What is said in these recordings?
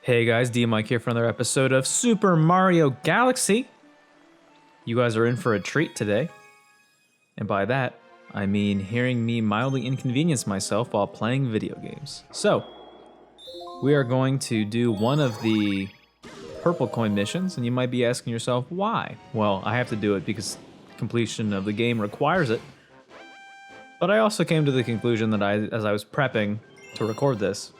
Hey guys, DMic here for another episode of Super Mario Galaxy. You guys are in for a treat today. And by that, I mean hearing me mildly inconvenience myself while playing video games. So, we are going to do one of the purple coin missions, and you might be asking yourself, why? Well, I have to do it because completion of the game requires it. But I also came to the conclusion that as I was prepping to record this,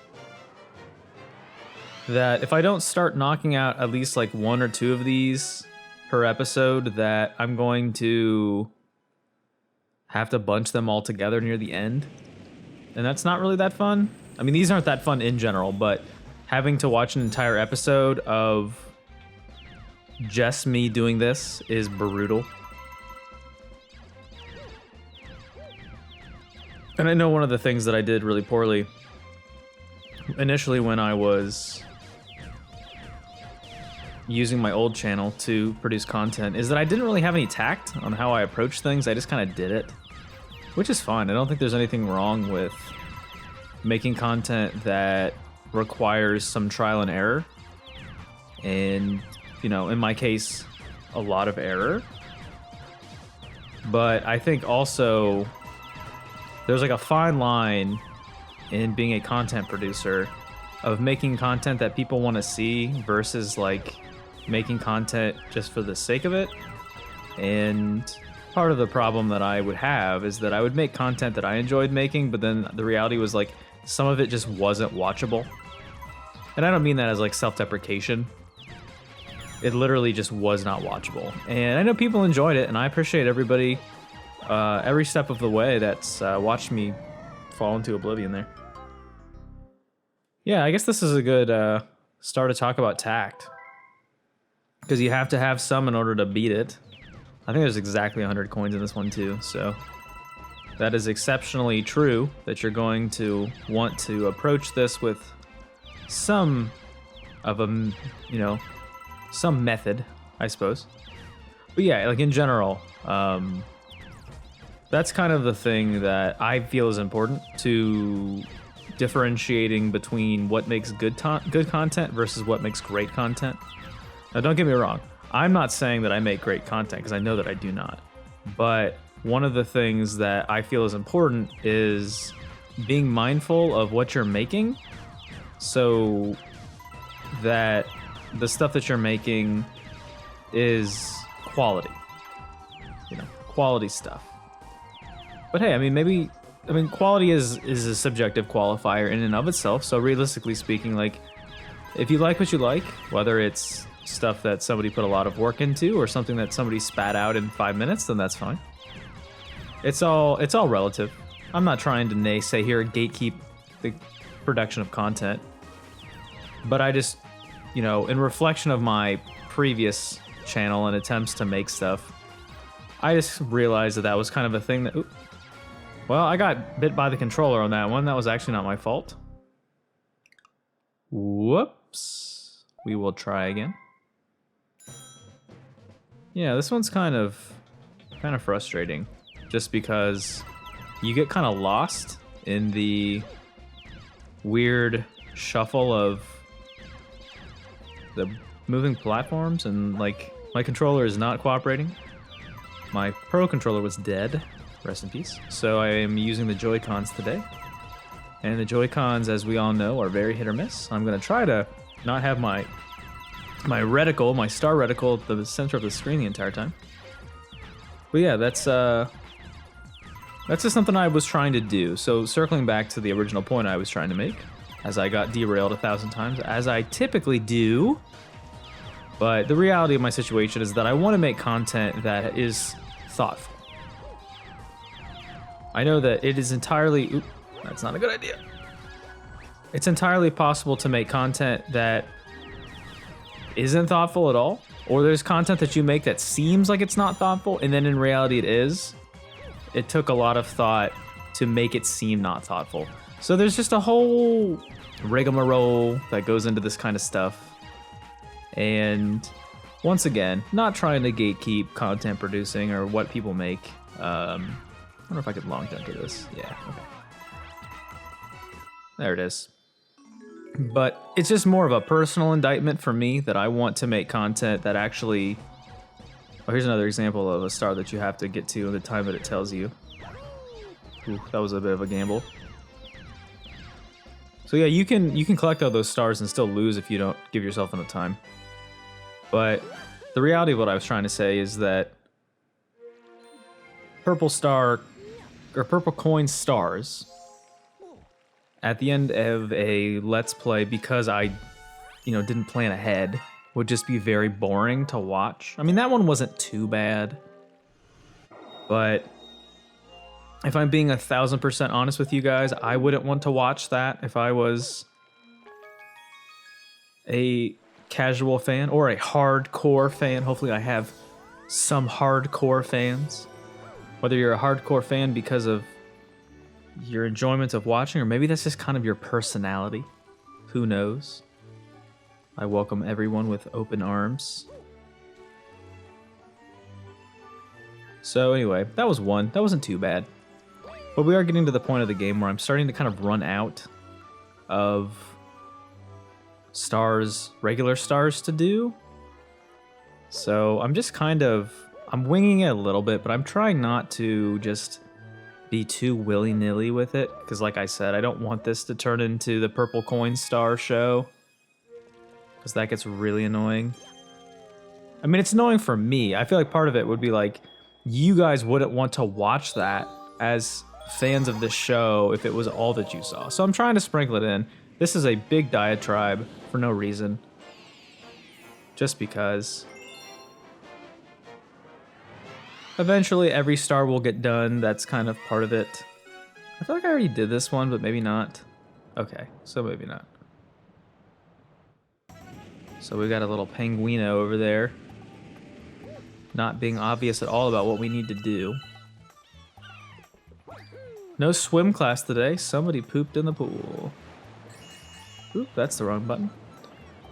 that if I don't start knocking out at least like one or two of these per episode, that I'm going to have to bunch them all together near the end. And that's not really that fun. I mean, these aren't that fun in general, but having to watch an entire episode of just me doing this is brutal. And I know one of the things that I did really poorly initially when I was using my old channel to produce content is that I didn't really have any tact on how I approached things. I just kind of did it, which is fine. I don't think there's anything wrong with making content that requires some trial and error. And, you know, in my case, a lot of error. But I think also there's like a fine line in being a content producer of making content that people want to see versus like making content just for the sake of it. And part of the problem that I would have is that I would make content that I enjoyed making, but then the reality was like some of it just wasn't watchable. And I don't mean that as like self-deprecation. It literally just was not watchable. And I know people enjoyed it, and I appreciate everybody every step of the way that's watched me fall into oblivion there. Yeah, I guess this is a good start to talk about tact. Because you have to have some in order to beat it. I think there's exactly 100 coins in this one too, so that is exceptionally true that you're going to want to approach this with some of a, you know, some method, I suppose. But yeah, like in general, that's kind of the thing that I feel is important to differentiating between what makes good content versus what makes great content. Now, don't get me wrong. I'm not saying that I make great content because I know that I do not. But one of the things that I feel is important is being mindful of what you're making so that the stuff that you're making is quality. You know, quality stuff. But hey, I mean, quality is a subjective qualifier in and of itself. So realistically speaking, like, if you like what you like, whether it's stuff that somebody put a lot of work into or something that somebody spat out in 5 minutes, then that's fine. It's all relative. I'm not trying to naysay here, gatekeep the production of content. But I just, you know, in reflection of my previous channel and attempts to make stuff, I just realized that was kind of a thing that... Well, I got bit by the controller on that one. That was actually not my fault. Whoops. We will try again. Yeah, this one's kind of frustrating. Just because you get kind of lost in the weird shuffle of the moving platforms, and like my controller is not cooperating. My Pro controller was dead. Rest in peace. So I am using the Joy-Cons today. And the Joy-Cons, as we all know, are very hit or miss. I'm going to try to not have my reticle, my star reticle at the center of the screen the entire time. But yeah, that's just something I was trying to do. So circling back to the original point I was trying to make, as I got derailed 1,000 times, as I typically do. But the reality of my situation is that I want to make content that is thoughtful. I know that it is entirely... Oop, that's not a good idea. It's entirely possible to make content that isn't thoughtful at all. Or there's content that you make that seems like it's not thoughtful, and then in reality it is. It took a lot of thought to make it seem not thoughtful. So there's just a whole rigmarole that goes into this kind of stuff. And once again, not trying to gatekeep content producing or what people make. I wonder if I could long jump to this. Yeah, okay. There it is. But it's just more of a personal indictment for me that I want to make content that actually... Oh, here's another example of a star that you have to get to in the time that it tells you. Ooh, that was a bit of a gamble. So yeah, you can collect all those stars and still lose if you don't give yourself enough time. But the reality of what I was trying to say is that purple star or purple coin stars at the end of a Let's Play, because I, didn't plan ahead, would just be very boring to watch. I mean, that one wasn't too bad, but if I'm being 1000% honest with you guys, I wouldn't want to watch that if I was a casual fan or a hardcore fan. Hopefully I have some hardcore fans. Whether you're a hardcore fan because of your enjoyment of watching, or maybe that's just kind of your personality. Who knows? I welcome everyone with open arms. So anyway, that was one. That wasn't too bad. But we are getting to the point of the game where I'm starting to kind of run out of stars, regular stars to do. So I'm just I'm winging it a little bit, but I'm trying not to just be too willy-nilly with it. Because like I said, I don't want this to turn into the purple coin star show, because that gets really annoying. I mean, it's annoying for me. I feel like part of it would be like, you guys wouldn't want to watch that as fans of this show if it was all that you saw. So I'm trying to sprinkle it in. This is a big diatribe for no reason. Just because. Eventually every star will get done. That's kind of part of it. I feel like I already did this one, but maybe not. Okay, so maybe not. So we got a little penguino over there, not being obvious at all about what we need to do. No swim class today. Somebody pooped in the pool. Oop, that's the wrong button.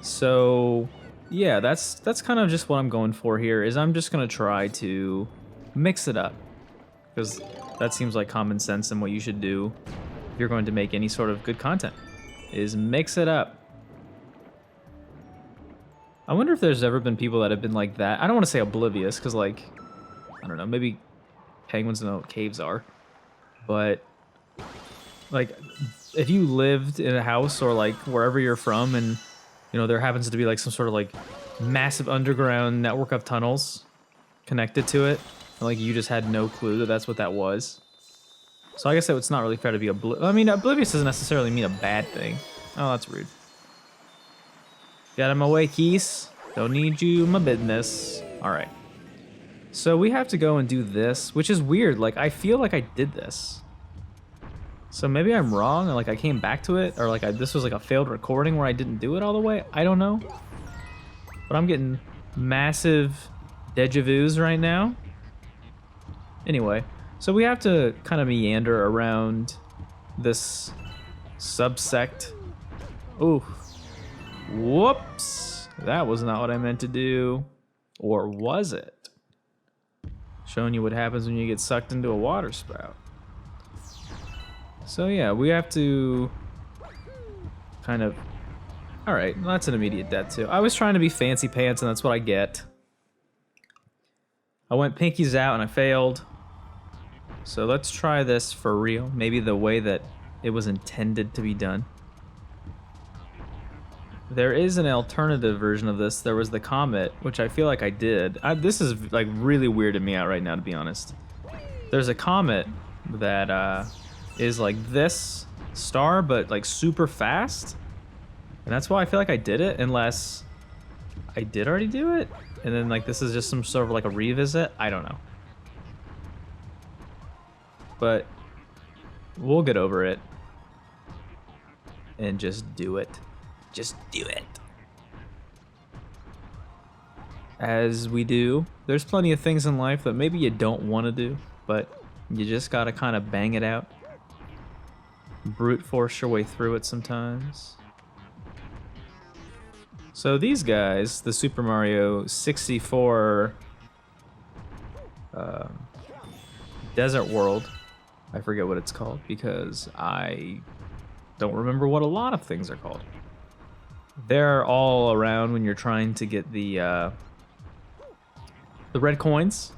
So yeah, that's kind of just what I'm going for here, is I'm just gonna try to mix it up, because that seems like common sense and what you should do if you're going to make any sort of good content, is mix it up. I wonder if there's ever been people that have been like that. I don't want to say oblivious, because like, I don't know, maybe penguins know what caves are, but like if you lived in a house or like wherever you're from, and there happens to be like some sort of like massive underground network of tunnels connected to it, and like you just had no clue that that's what that was. So I guess that it's not really fair to be oblivious. I mean, oblivious doesn't necessarily mean a bad thing. Oh, that's rude. Get out of my way, Keys. Don't need you in my business. All right. So we have to go and do this, which is weird. Like, I feel like I did this. So maybe I'm wrong, and like I came back to it, or like this was like a failed recording where I didn't do it all the way. I don't know. But I'm getting massive deja vus right now. Anyway, so we have to kind of meander around this subsect. Ooh. Whoops. That was not what I meant to do. Or was it? Showing you what happens when you get sucked into a water spout. So yeah, we have to kind of... Alright, well, that's an immediate death too. I was trying to be fancy pants and that's what I get. I went pinkies out and I failed. So let's try this for real. Maybe the way that it was intended to be done. There is an alternative version of this. There was the comet, which I feel like I did. This is like really weirding me out right now, to be honest. There's a comet that is like this star, but like super fast. And that's why I feel like I did it, unless I did already do it. And then like this is just some sort of like a revisit. I don't know. But we'll get over it and just do it. Just do it. As we do. There's plenty of things in life that maybe you don't want to do, but you just gotta kind of bang it out. Brute force your way through it sometimes. So these guys, the Super Mario 64 Desert World, I forget what it's called because I don't remember what a lot of things are called. They're all around when you're trying to get the red coins.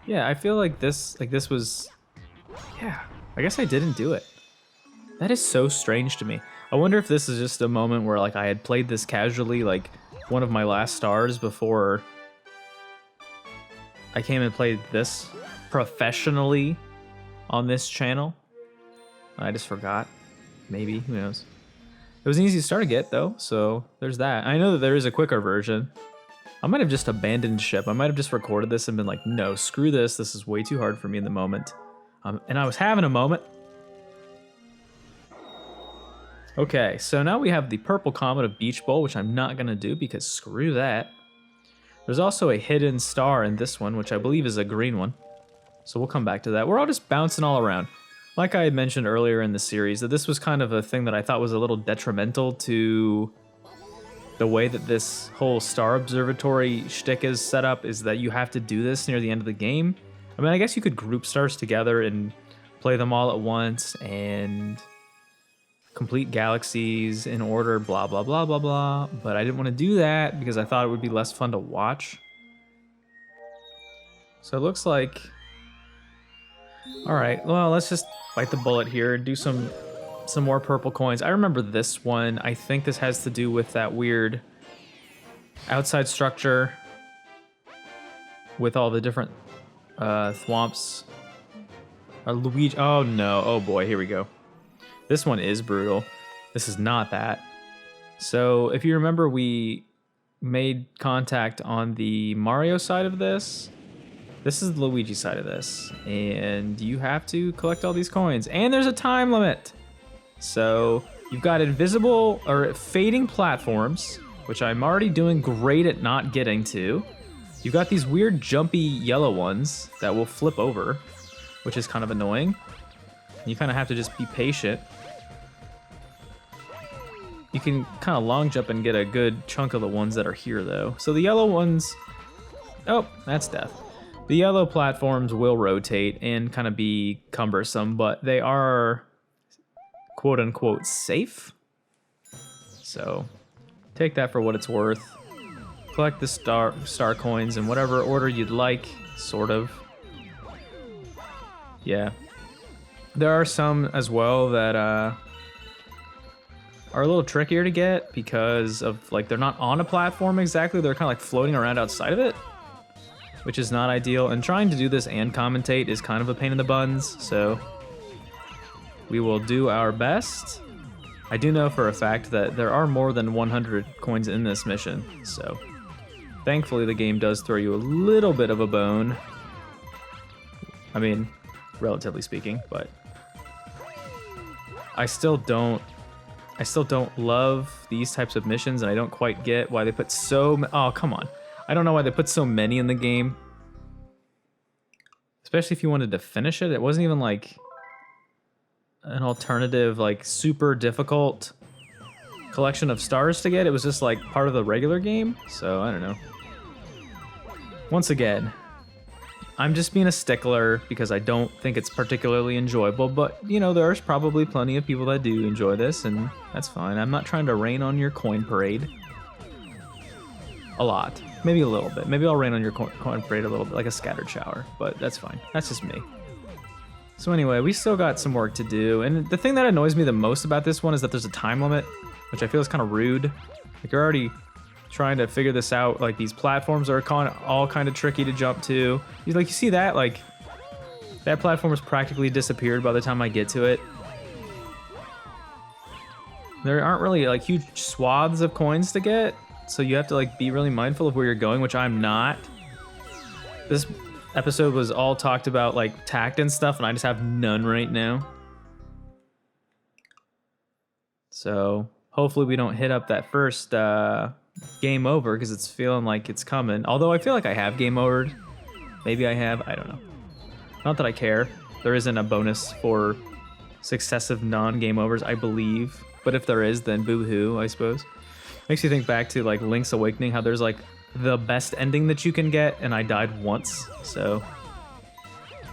Yeah, I feel like this was, yeah, I guess I didn't do it. That is so strange to me. I wonder if this is just a moment where like I had played this casually, like one of my last stars before I came and played this professionally on this channel. I just forgot. Maybe, who knows. It was an easy star to get though, so there's that. I know that there is a quicker version. I might have just abandoned ship. I might have just recorded this and been like, no, screw this. This is way too hard for me in the moment. And I was having a moment. Okay, so now we have the purple comet of Beach Bowl, which I'm not gonna do because screw that. There's also a hidden star in this one, which I believe is a green one. So we'll come back to that. We're all just bouncing all around. Like I had mentioned earlier in the series, that this was kind of a thing that I thought was a little detrimental to the way that this whole star observatory shtick is set up, is that you have to do this near the end of the game. I mean, I guess you could group stars together and play them all at once and complete galaxies in order, blah, blah, blah, blah, blah. But I didn't want to do that because I thought it would be less fun to watch. So it looks like... All right, well, let's just bite the bullet here and do some more purple coins. I remember this one. I think this has to do with that weird outside structure with all the different thwomps. Luigi, oh no, oh boy, here we go. This one is brutal. This is not that. So if you remember, we made contact on the Mario side of this. This is the Luigi side of this. And you have to collect all these coins. And there's a time limit. So you've got invisible or fading platforms, which I'm already doing great at not getting to. You've got these weird jumpy yellow ones that will flip over, which is kind of annoying. You kind of have to just be patient. You can kind of long jump and get a good chunk of the ones that are here though. So the yellow ones, oh, that's death. The yellow platforms will rotate and kind of be cumbersome, but they are quote unquote safe. So take that for what it's worth. Collect the star coins in whatever order you'd like, sort of. Yeah. There are some as well that are a little trickier to get because of, like, they're not on a platform exactly. They're kind of like floating around outside of it, which is not ideal. And trying to do this and commentate is kind of a pain in the buns, so we will do our best. I do know for a fact that there are more than 100 coins in this mission, so thankfully the game does throw you a little bit of a bone. I mean, relatively speaking, but I still don't love these types of missions, and I don't quite get why they put oh, come on. I don't know why they put so many in the game. Especially if you wanted to finish it. It wasn't even like an alternative, like super difficult collection of stars to get. It was just like part of the regular game. So I don't know. Once again, I'm just being a stickler because I don't think it's particularly enjoyable, but you know, there's probably plenty of people that do enjoy this, and that's fine. I'm not trying to rain on your coin parade. A lot. Maybe a little bit. Maybe I'll rain on your coin parade a little bit, like a scattered shower, but that's fine. That's just me. So anyway, we still got some work to do, and the thing that annoys me the most about this one is that there's a time limit, which I feel is kind of rude. Like, you're already trying to figure this out. Like, these platforms are all kind of tricky to jump to. You see that? Like, that platform has practically disappeared by the time I get to it. There aren't really like huge swaths of coins to get, so you have to like be really mindful of where you're going, which I'm not. This episode was all talked about like tact and stuff, and I just have none right now. So hopefully we don't hit up that first game over, because it's feeling like it's coming. Although I feel like I have game overed. Maybe I have, I don't know. Not that I care. There isn't a bonus for successive non-game overs, I believe. But if there is, then boo-hoo, I suppose. Makes you think back to like Link's Awakening, how there's like the best ending that you can get, and I died once. So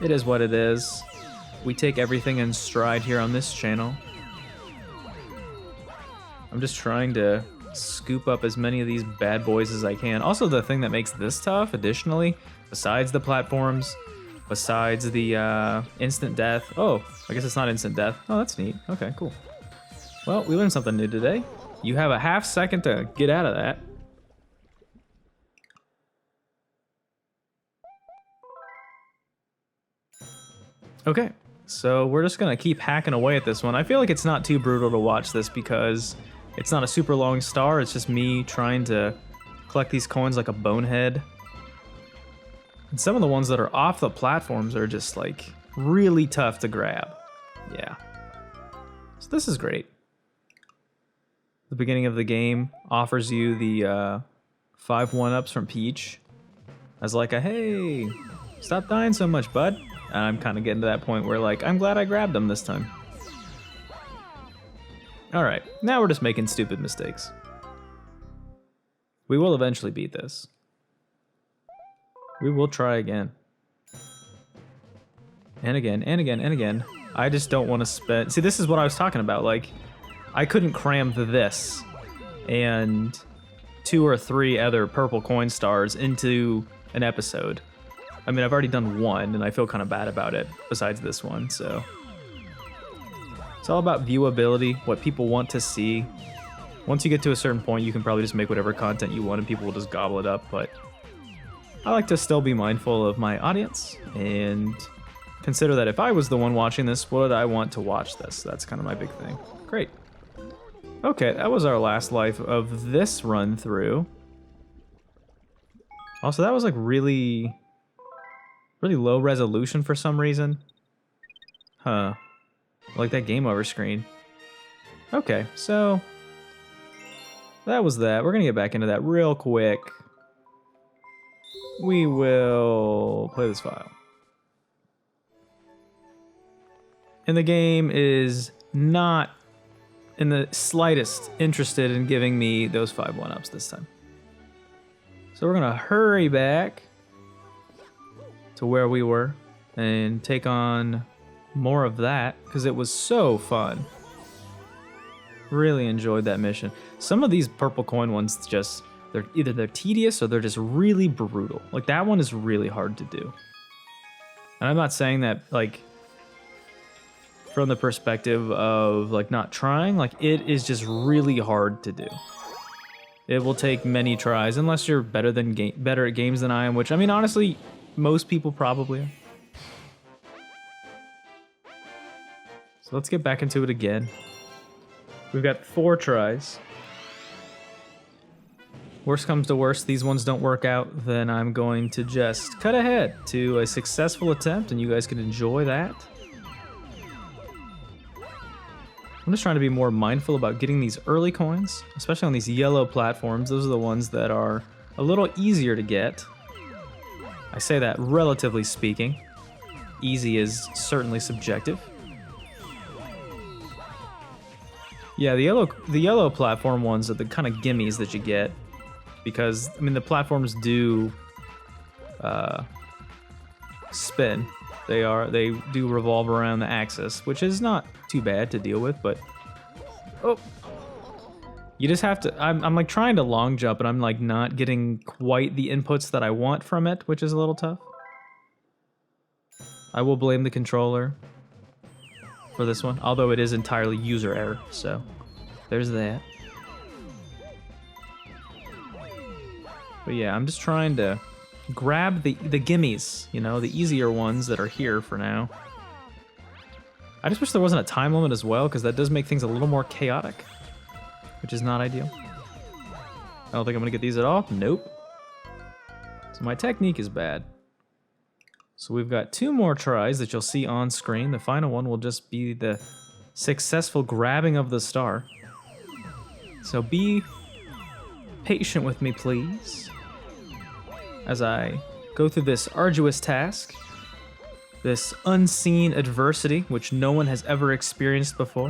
it is what it is. We take everything in stride here on this channel. I'm just trying to scoop up as many of these bad boys as I can. Also, the thing that makes this tough, additionally, besides the platforms, besides the instant death. Oh, I guess it's not instant death. Oh, that's neat. Okay, cool. Well, we learned something new today. You have a half second to get out of that. Okay, so we're just gonna keep hacking away at this one. I feel like it's not too brutal to watch this because it's not a super long star. It's just me trying to collect these coins like a bonehead. And some of the ones that are off the platforms are just like really tough to grab. Yeah. So this is great. The beginning of the game offers you the 5 1-ups from Peach as like a, hey, stop dying so much, bud. And I'm kind of getting to that point where like, I'm glad I grabbed them this time. All right, now we're just making stupid mistakes. We will eventually beat this. We will try again. And again, and again, and again. I just don't want to spend... See, this is what I was talking about. Like, I couldn't cram this and 2 or 3 other purple coin stars into an episode. I mean, I've already done 1, and I feel kind of bad about it, besides this one, so... It's all about viewability, what people want to see. Once you get to a certain point, you can probably just make whatever content you want, and people will just gobble it up, but... I like to still be mindful of my audience, and consider that if I was the one watching this, would I want to watch this? That's kind of my big thing. Great. Okay, that was our last life of this run through. Also, that was like really low resolution for some reason. Huh. Like that game over screen. Okay, so that was that. We're gonna get back into that real quick. We will play this file. And the game is not in the slightest interested in giving me those 5 1-ups this time. So we're gonna hurry back to where we were and take on more of that because it was so fun. Really enjoyed that mission. Some of these purple coin ones just, they're tedious or they're just really brutal. Like that one is really hard to do. And I'm not saying that like from the perspective of like not trying, like it is just really hard to do. It will take many tries unless you're better at games than I am, which I mean honestly most people probably are. So let's get back into it again. We've got 4 tries. Worst comes to worst, these ones don't work out, then I'm going to just cut ahead to a successful attempt and you guys can enjoy that. I'm just trying to be more mindful about getting these early coins, especially on these yellow platforms. Those are the ones that are a little easier to get. I say that relatively speaking. Easy is certainly subjective. Yeah, the yellow platform ones are the kind of gimmies that you get because I mean the platforms do spin. They do revolve around the axis, which is not too bad to deal with, but oh, you just have to. I'm like trying to long jump, and I'm like not getting quite the inputs that I want from it, which is a little tough. I will blame the controller for this one, although it is entirely user error. So there's that. But yeah, I'm just trying to grab the gimmies, you know, the easier ones that are here for now. I just wish there wasn't a time limit as well, because that does make things a little more chaotic, which is not ideal. I don't think I'm gonna get these at all. Nope. So my technique is bad. So we've got 2 more tries that you'll see on screen. The final one will just be the successful grabbing of the star. So be patient with me, please, as I go through this arduous task, this unseen adversity which no one has ever experienced before.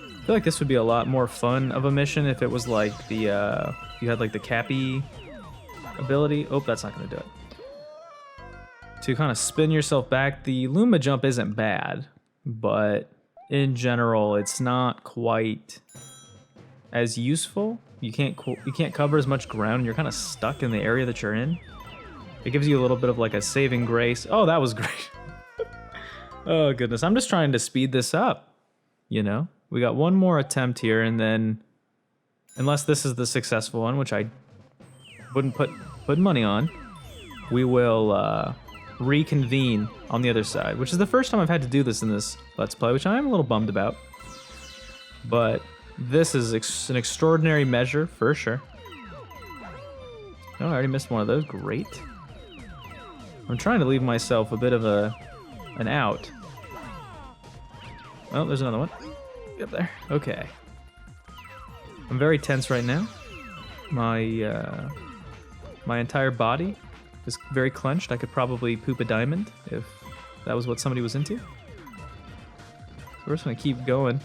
I feel like this would be a lot more fun of a mission if it was like the, you had like the Cappy ability. Oh, that's not gonna do it. To kind of spin yourself back. The Luma jump isn't bad, but in general, it's not quite as useful. You can't cover as much ground. You're kind of stuck in the area that you're in. It gives you a little bit of like a saving grace. Oh, that was great. Oh goodness, I'm just trying to speed this up. You know, we got one more attempt here, and then, unless this is the successful one, which I wouldn't put money on, we will reconvene on the other side, which is the first time I've had to do this in this Let's Play, which I am a little bummed about. But this is an extraordinary measure for sure. Oh, I already missed one of those. Great. I'm trying to leave myself a bit of an out. Oh, there's another one. Get there. Okay. I'm very tense right now. My my entire body is very clenched. I could probably poop a diamond if that was what somebody was into. So we're just gonna keep going.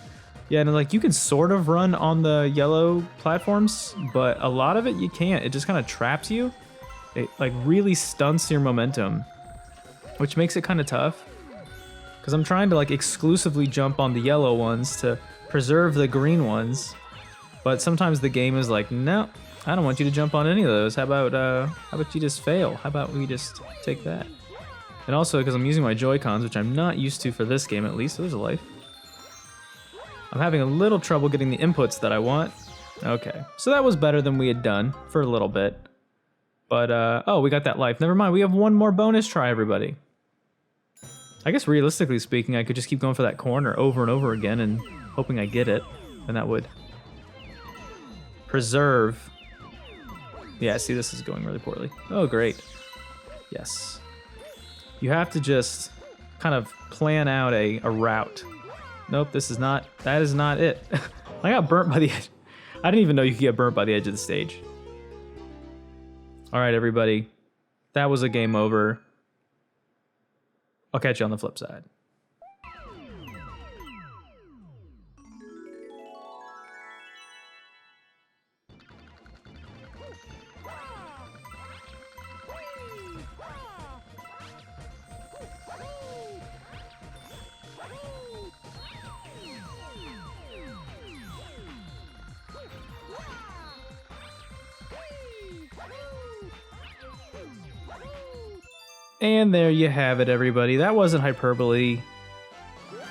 Yeah, and like you can sort of run on the yellow platforms, but a lot of it you can't. It just kind of traps you. It like really stunts your momentum, which makes it kind of tough. Because I'm trying to like exclusively jump on the yellow ones to preserve the green ones, but sometimes the game is like, no, I don't want you to jump on any of those. How about you just fail? How about we just take that? And also because I'm using my Joy-Cons, which I'm not used to for this game at least. So there's a life. I'm having a little trouble getting the inputs that I want. Okay, so that was better than we had done for a little bit. But, oh, we got that life. Never mind, we have one more bonus try, everybody. I guess realistically speaking, I could just keep going for that corner over and over again and hoping I get it. And that would preserve. Yeah, see, this is going really poorly. Oh, great. Yes. You have to just kind of plan out a route. Nope, that is not it. I got burnt by the edge. I didn't even know you could get burnt by the edge of the stage. All right, everybody. That was a game over. I'll catch you on the flip side. And there you have it, everybody. That wasn't hyperbole.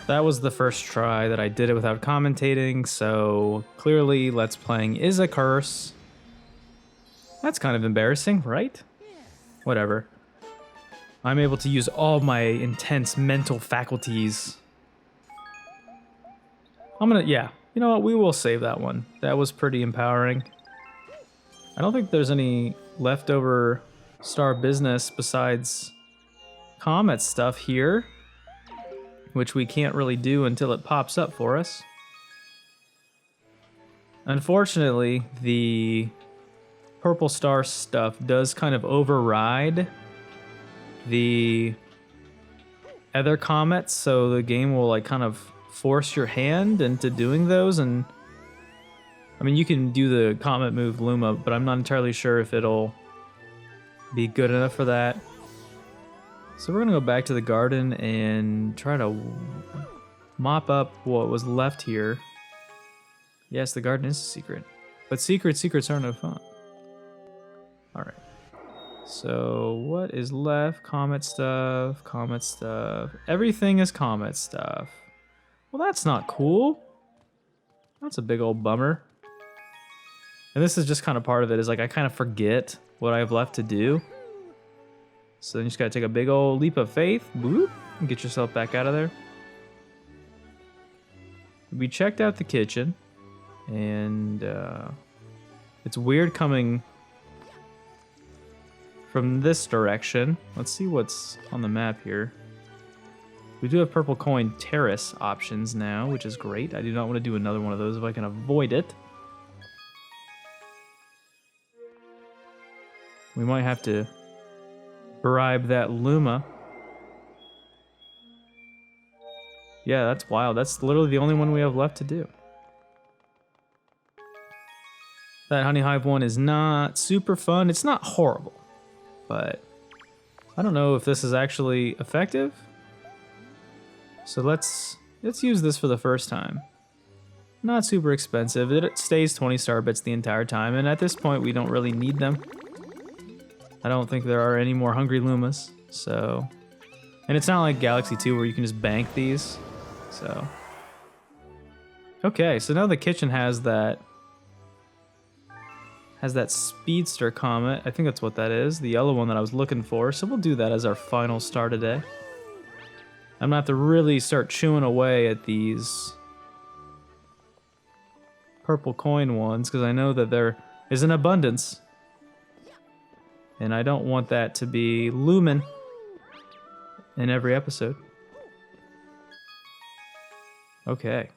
That was the first try that I did it without commentating, so clearly Let's Playing is a curse. That's kind of embarrassing, right? Whatever. I'm able to use all my intense mental faculties. Yeah, you know what? We will save that one. That was pretty empowering. I don't think there's any leftover star business besides Comet stuff here, which we can't really do until it pops up for us. Unfortunately, the purple star stuff does kind of override the other comets, so the game will like kind of force your hand into doing those. And I mean, you can do the comet move Luma, but I'm not entirely sure if it'll be good enough for that. So we're gonna go back to the garden and try to mop up what was left here. Yes, the garden is a secret, but secrets are no fun. All right. So what is left? Comet stuff, comet stuff. Everything is comet stuff. Well, that's not cool. That's a big old bummer. And this is just kind of part of it, is like I kind of forget what I have left to do. So then you just gotta take a big old leap of faith, boop, and get yourself back out of there. We checked out the kitchen, and it's weird coming from this direction. Let's see what's on the map here. We do have purple coin terrace options now, which is great. I do not want to do another one of those if I can avoid it. We might have to bribe that Luma. Yeah, that's wild. That's literally the only one we have left to do. That Honey Hive one is not super fun. It's not horrible, but I don't know if this is actually effective. So let's let's use this for the first time. Not super expensive. It stays 20 star bits the entire time, and at this point we don't really need them. I don't think there are any more Hungry Lumas, so... And it's not like Galaxy 2 where you can just bank these, so... Okay, so now the kitchen has that speedster comet. I think that's what that is, the yellow one that I was looking for, so we'll do that as our final star today. I'm gonna have to really start chewing away at these purple coin ones, because I know that there is an abundance. And I don't want that to be lumen in every episode. Okay.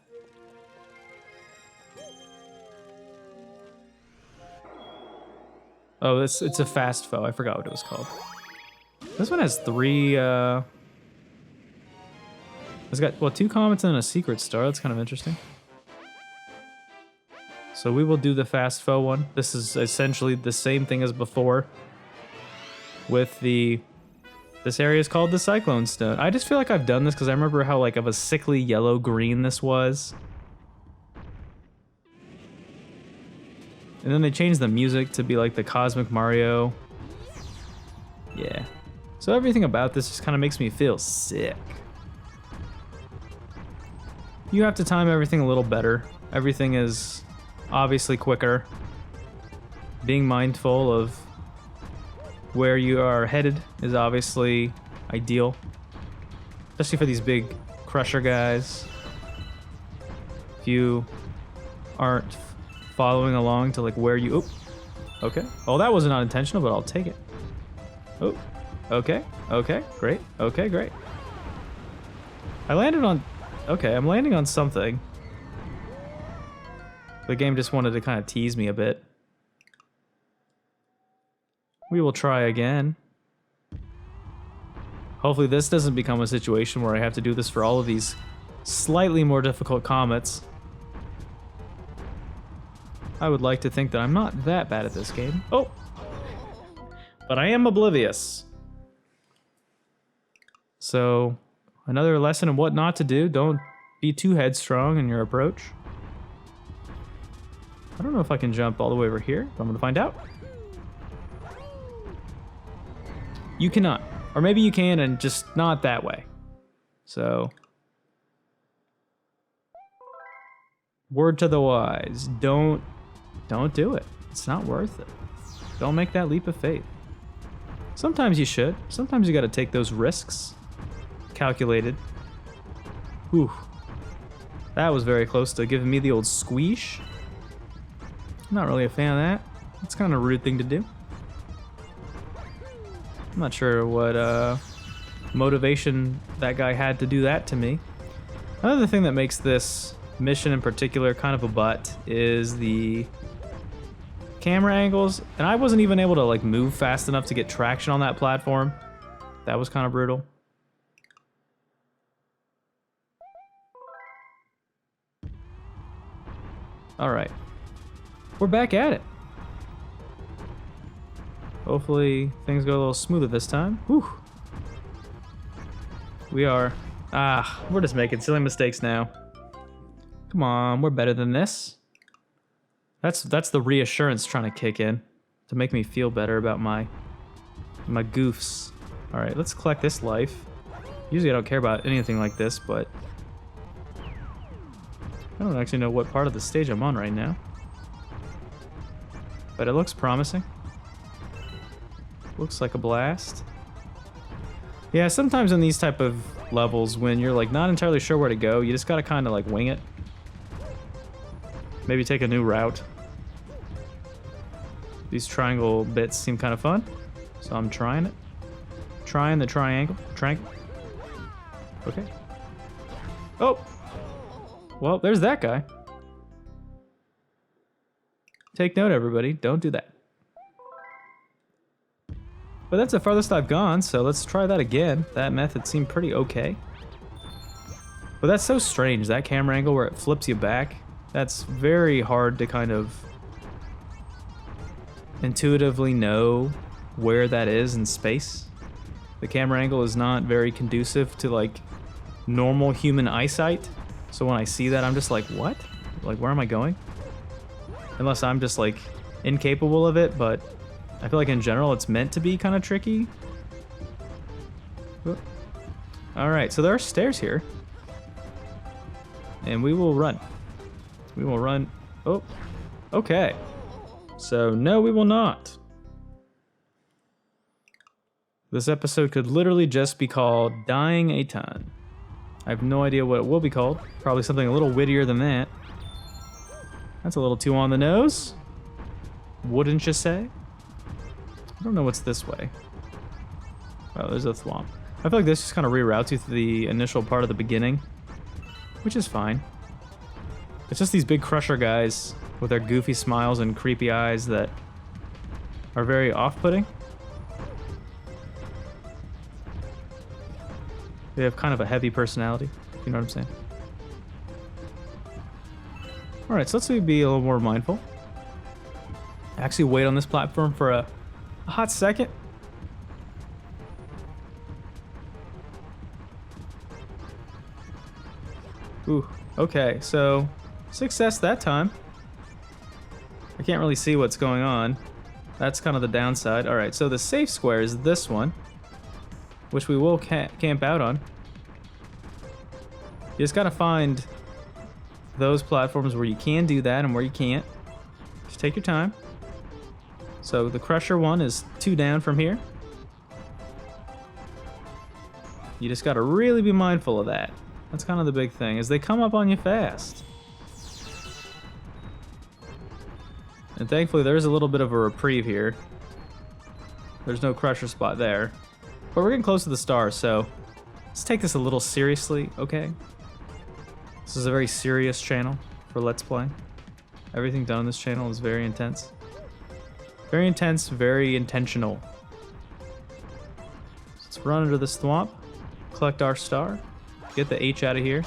Oh, it's a fast foe. I forgot what it was called. This one has 3, it's got, well, 2 comets and a secret star. That's kind of interesting. So we will do the fast foe one. This is essentially the same thing as before. With this area is called the Cyclone Stone. I just feel like I've done this because I remember how like of a sickly yellow-green this was. And then they changed the music to be like the Cosmic Mario. Yeah. So everything about this just kind of makes me feel sick. You have to time everything a little better. Everything is obviously quicker. Being mindful of where you are headed is obviously ideal. Especially for these big crusher guys. If you aren't following along to like where you... Oh, okay. Oh, that was not intentional, but I'll take it. Oh, okay. Okay, great. Okay, great. I landed on... Okay, I'm landing on something. The game just wanted to kind of tease me a bit. We will try again. Hopefully this doesn't become a situation where I have to do this for all of these slightly more difficult comets. I would like to think that I'm not that bad at this game. Oh! But I am oblivious. So, another lesson in what not to do. Don't be too headstrong in your approach. I don't know if I can jump all the way over here, but I'm gonna find out. You cannot. Or maybe you can, and just not that way. So... Word to the wise. Don't do it. It's not worth it. Don't make that leap of faith. Sometimes you should. Sometimes you gotta take those risks. Calculated. Whew. That was very close to giving me the old squeesh. I'm not really a fan of that. It's kind of a rude thing to do. I'm not sure what motivation that guy had to do that to me. Another thing that makes this mission in particular kind of a butt is the camera angles, and I wasn't even able to like move fast enough to get traction on that platform. That was kind of brutal. All right, we're back at it. Hopefully things go a little smoother this time. Whew. We are, we're just making silly mistakes now. Come on, we're better than this. That's the reassurance trying to kick in to make me feel better about my goofs. All right, let's collect this life. Usually I don't care about anything like this, but I don't actually know what part of the stage I'm on right now. But it looks promising. Looks like a blast. Yeah, sometimes in these type of levels when you're like not entirely sure where to go, you just gotta kind of like wing it. Maybe take a new route. These triangle bits seem kind of fun, so I'm trying it. Trying the triangle. Okay. Oh! Well, there's that guy. Take note, everybody. Don't do that. But that's the farthest I've gone, so let's try that again. That method seemed pretty okay. But that's so strange, that camera angle where it flips you back. That's very hard to kind of intuitively know where that is in space. The camera angle is not very conducive to like normal human eyesight. So when I see that, I'm just like, what? Like, where am I going? Unless I'm just like incapable of it, but I feel like in general it's meant to be kind of tricky. All right, so there are stairs here. And we will run. We will run. Oh, okay. So no, we will not. This episode could literally just be called Dying a Ton. I have no idea what it will be called. Probably something a little wittier than that. That's a little too on the nose. Wouldn't you say? I don't know what's this way. Oh, there's a thwomp. I feel like this just kind of reroutes you to the initial part of the beginning, which is fine. It's just these big crusher guys with their goofy smiles and creepy eyes that are very off-putting. They have kind of a heavy personality, you know what I'm saying? Alright, so let's be a little more mindful. Actually wait on this platform for a hot second. Ooh, okay, so success that time. I can't really see what's going on. That's kind of the downside. Alright, so the safe square is this one, which we will camp out on. You just gotta find those platforms where you can do that and where you can't. Just take your time. So the crusher one is 2 down from here. You just gotta really be mindful of that. That's kind of the big thing, is they come up on you fast. And thankfully there's a little bit of a reprieve here. There's no crusher spot there. But we're getting close to the stars, so let's take this a little seriously, okay? This is a very serious channel for Let's Play. Everything done on this channel is very intense. Very intense, very intentional. Let's run under this thwomp, collect our star, get the H out of here.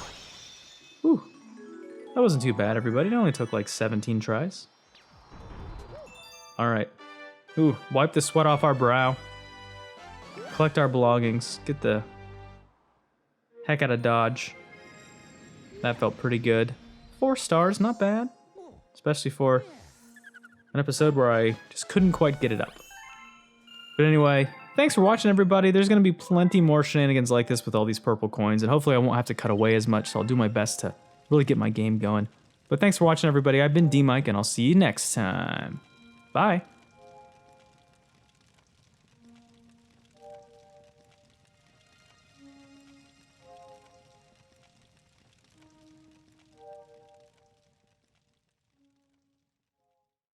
Whew. That wasn't too bad, everybody. It only took like 17 tries. Alright. Ooh, wipe the sweat off our brow. Collect our belongings. Get the heck out of Dodge. That felt pretty good. 4 stars, not bad. Especially for an episode where I just couldn't quite get it up. But anyway, thanks for watching, everybody. There's going to be plenty more shenanigans like this with all these purple coins, and hopefully I won't have to cut away as much, so I'll do my best to really get my game going. But thanks for watching, everybody. I've been DMic, and I'll see you next time. Bye.